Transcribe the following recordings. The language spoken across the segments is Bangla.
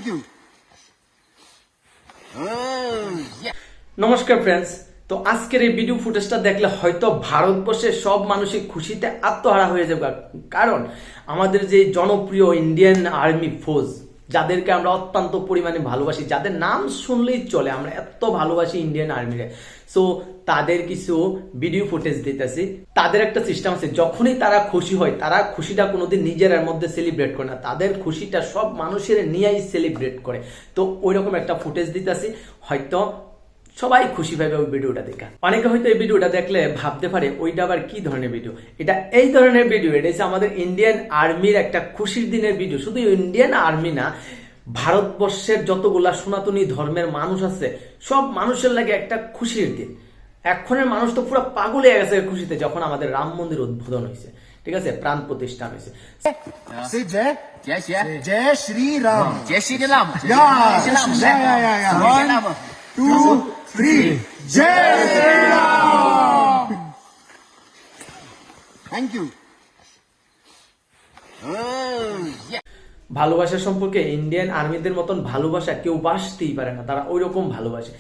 Thank you. নমস্কার ফ্রেন্ডস, তো আজকের এই ভিডিও ফুটেজটা দেখলে হয়তো ভারতবর্ষের সব মানুষই খুশিতে আত্মহারা হয়ে যাবে, কারণ আমাদের যে জনপ্রিয় ইন্ডিয়ান আর্মি ফোর্স, যাদেরকে আমরা অত্যন্ত পরিমাণে ভালোবাসি, যাদের নাম শুনলেই চলে, আমরা এত ভালোবাসি ইন্ডিয়ান আর্মিরে। সো তাদের কিছু ভিডিও ফুটেজ দিতেছি। তাদের একটা সিস্টেম আছে, যখনই তারা খুশি হয়, তারা খুশিটা কোনোদিন নিজের মধ্যে সেলিব্রেট করে না, তাদের খুশিটা সব মানুষের নিয়েই সেলিব্রেট করে। তো ওই রকম একটা ফুটেজ দিতেছি, হয়তো সবাই খুশি পাবে ওই ভিডিওটা দেখে। অনেকে হয়তো এই ভিডিওটা দেখলে ভাবতে পারে ওইটা আবার কি ধরনের ভিডিও। এটা এই ধরনের ভিডিও, এটা হচ্ছে আমাদের ইন্ডিয়ান আর্মির একটা খুশির দিনের ভিডিও। শুধু ইন্ডিয়ান আর্মি না, ভারতবর্ষের যতগুলা সনাতনী ধর্মের মানুষ আছে, সব মানুষের লাগে একটা খুশির দিন। এখনের মানুষ তো পুরো পাগল হয়ে গেছে খুশিতে, যখন আমাদের রাম মন্দির উদ্বোধন হয়েছে, ঠিক আছে, প্রাণ প্রতিষ্ঠান হয়েছে। জয় শ্রী রাম। जय Shri Ram. One, two, three. জয় শ্রী রাম। Thank you. ভালোবাসা সম্পর্কে ইন্ডিয়ান আর্মিদের মতন ভালোবাসা কেউ বাসতেই পারে না, তারা ওই রকম ভালোবাসে।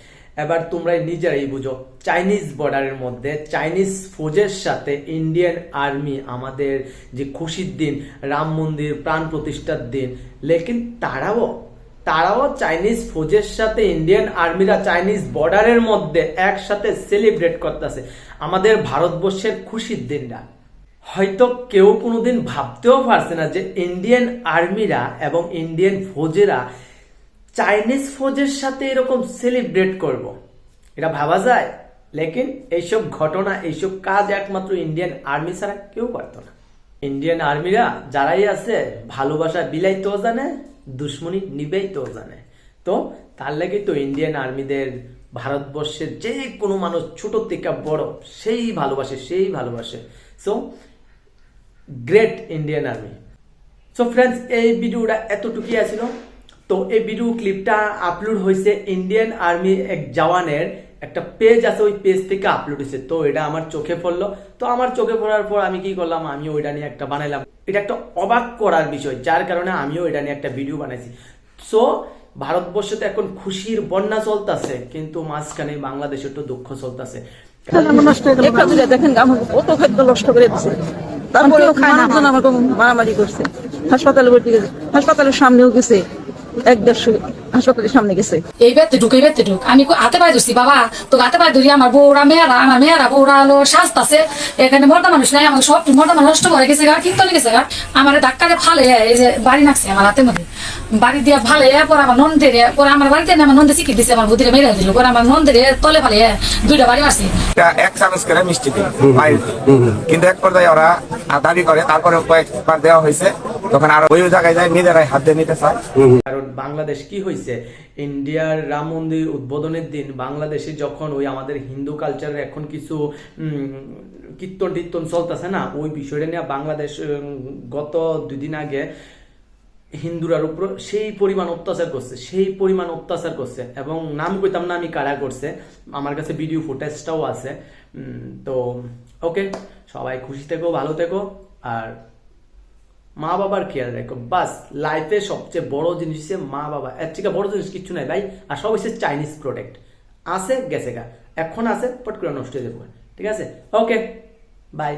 এবার তোমরা নিজেরাই বুঝো, চাইনিজ বর্ডারের মধ্যে চাইনিজ ফৌজের সাথে ইন্ডিয়ান আর্মি আমাদের যে খুশির দিন, রাম মন্দির প্রাণ প্রতিষ্ঠার দিন, লেকিন তারাও চাইনিজ ফৌজের সাথে ইন্ডিয়ান আর্মিরা চাইনিজ বর্ডারের মধ্যে একসাথে সেলিব্রেট করতেছে আমাদের ভারতবর্ষের খুশির দিনটা। হয়তো কেউ কোনোদিন ভাবতেও পারছে না যে ইন্ডিয়ান আর্মিরা এবং ইন্ডিয়ান ফৌজেরা চাইনিজ ফৌজের সাথে এরকম সেলিব্রেট করব, এটা ভাবা যায়? লেকিন এইসব ঘটনা, এইসব কাজ একমাত্র ইন্ডিয়ান আর্মি ছাড়া কেউ পারত না। ইন্ডিয়ান আর্মিরা যারাই আছে, ভালোবাসা বিলাইতেও জানে, দুশ্মনী নিবেইতেও জানে। তো তার লাগে তো ইন্ডিয়ান আর্মিদের ভারতবর্ষের যে কোনো মানুষ ছোট থেকে বড় সেই ভালোবাসে। So great Indian army. So friends, এই ভিডিওটা এতটুকুই আছিল। তো এই ভিডিও ক্লিপটা আপলোড হয়েছে ইন্ডিয়ান আর্মি এক জওয়ানের একটা পেজ আছে, ওই পেজ থেকে আপলোড হয়েছে। তো এটা আমার চোখে পড়লো, তো আমার চোখে পড়ার পর আমি কি করলাম, আমি ওইটা নিয়ে একটা বানাইলাম। এটা একটা অবাক করার বিষয়, যার কারণে আমিও এটা নিয়ে একটা ভিডিও বানাইছি। সো ভারতবর্ষে তো এখন খুশির বন্যা চলতেছে, কিন্তু মাঝখানে বাংলাদেশে তো দুঃখ চলতেছে। দেখেন কত খাদ্য নষ্ট করে দিচ্ছে, তারপরে মারামারি করছে, হাসপাতালে ভর্তি গেছে, হাসপাতালের সামনেও গেছে, 1-150 হাসপাতালের সামনে গেছে। এই বেতে ঢুক আমি হাতে পায়ে ধরছি, বাবা তো হাতে পায়ে ধরি, আমার মেয়েরা বউরা হলো সাজতাছে, এখানে মর্দা মানুষ নাই, আমার সব মর্দা মানুষ নষ্ট করে গেছে গা, কীর্তনে গেছে গা, আমার ধাক্কাতে ফালে, এই যে বাড়ি নাকছে আমার হাতের মধ্যে, বাড়ি দিয়ে ফালে, পরে আমার নন্দের, পরে আমার বাড়িতে আমার নন্দে শিখে দিচ্ছে, আমার বুদ্ধিরে মেরে দিল, পরে আমার নন্দের তলে ফালে 2টা বাড়ি মারছি। 1 চামচ করে মিষ্টি দিন, কিন্তু এক পর্যায়ে ওরা দাবি করে, তারপরে কয়েকবার দেওয়া হয়েছে, তখন আর ওই জায়গায় যায় নিজেরাই হাত দিয়ে নিতে চায়। কারণ বাংলাদেশ কি হয়েছে, ইন্ডিয়ার রাম মন্দির উদ্বোধনের দিন বাংলাদেশে যখন ওই আমাদের হিন্দু কালচারের এখন কিছু কীর্তন চলতেছে না, ওই বিষয়টা নিয়ে বাংলাদেশ গত 2 দিন আগে হিন্দুরার উপর সেই পরিমাণ অত্যাচার করছে, এবং নাম কইতাম না আমি কারা করছে, আমার কাছে ভিডিও ফুটেজটাও আছে। তো ওকে, সবাই খুশি থেকো, ভালো থেকো, আর মা বাবার খেয়াল রাখো। বাস, লাইফে সবচেয়ে বড় জিনিস হচ্ছে মা বাবা, এর থেকে বড় জিনিস কিছু নাই ভাই। আর সব হচ্ছে চাইনিজ প্রোডাক্ট, আছে গেছে গা, এখন আছে পট করে নষ্ট হয়ে যাবো, ঠিক আছে? ওকে, বাই।